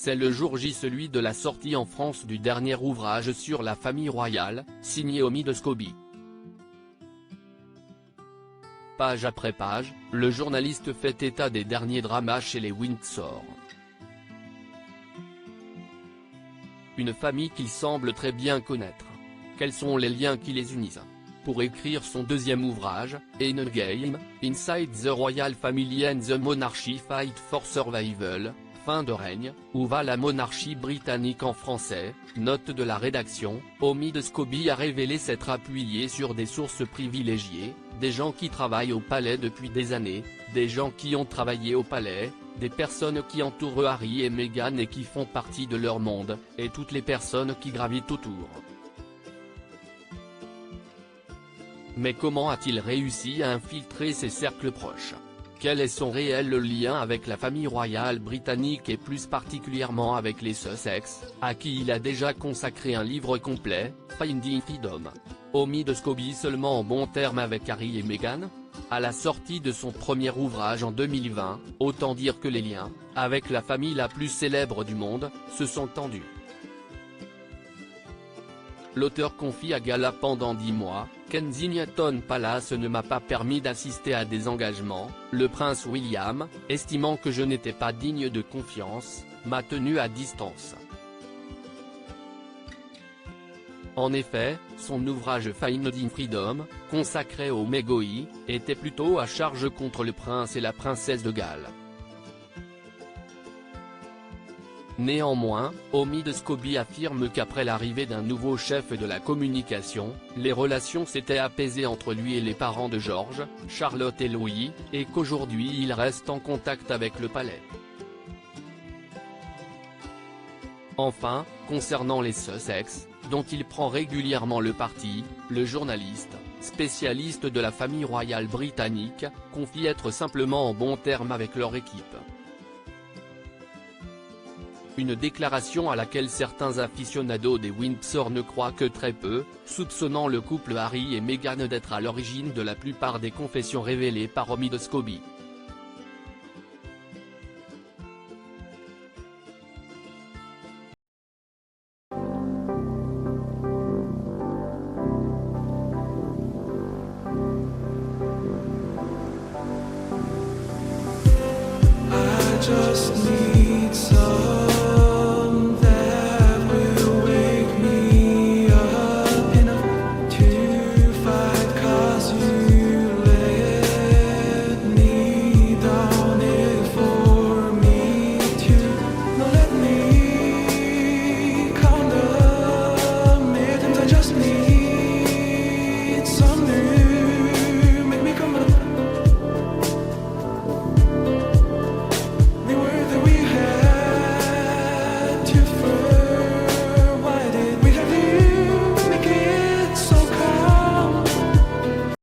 C'est le jour J, celui de la sortie en France du dernier ouvrage sur la famille royale, signé Omi de Scobie. Page après page, le journaliste fait état des derniers dramas chez les Windsor. Une famille qu'il semble très bien connaître. Quels sont les liens qui les unissent? Pour écrire son deuxième ouvrage, Endgame, Inside the Royal Family and the Monarchy Fight for Survival, fin de règne, où va la monarchie britannique en français, note de la rédaction, Omi de Scobie a révélé s'être appuyé sur des sources privilégiées, des gens qui travaillent au palais depuis des années, des gens qui ont travaillé au palais, des personnes qui entourent Harry et Meghan et qui font partie de leur monde, et toutes les personnes qui gravitent autour. Mais comment a-t-il réussi à infiltrer ses cercles proches? Quel est son réel lien avec la famille royale britannique et plus particulièrement avec les Sussex, à qui il a déjà consacré un livre complet, Finding Freedom? Omi de Scobie seulement en bons termes avec Harry et Meghan? À la sortie de son premier ouvrage en 2020, autant dire que les liens, avec la famille la plus célèbre du monde, se sont tendus. L'auteur confie à Gala pendant 10 mois, Kensington Palace ne m'a pas permis d'assister à des engagements, le prince William, estimant que je n'étais pas digne de confiance, m'a tenu à distance. En effet, son ouvrage Finding Freedom, consacré au Megoi, était plutôt à charge contre le prince et la princesse de Galles. Néanmoins, Omi de Scobie affirme qu'après l'arrivée d'un nouveau chef de la communication, les relations s'étaient apaisées entre lui et les parents de George, Charlotte et Louis, et qu'aujourd'hui il reste en contact avec le palais. Enfin, concernant les Sussex, dont il prend régulièrement le parti, le journaliste, spécialiste de la famille royale britannique, confie être simplement en bons termes avec leur équipe. Une déclaration à laquelle certains aficionados des Windsor ne croient que très peu, soupçonnant le couple Harry et Meghan d'être à l'origine de la plupart des confessions révélées par Omi de Scobie. Just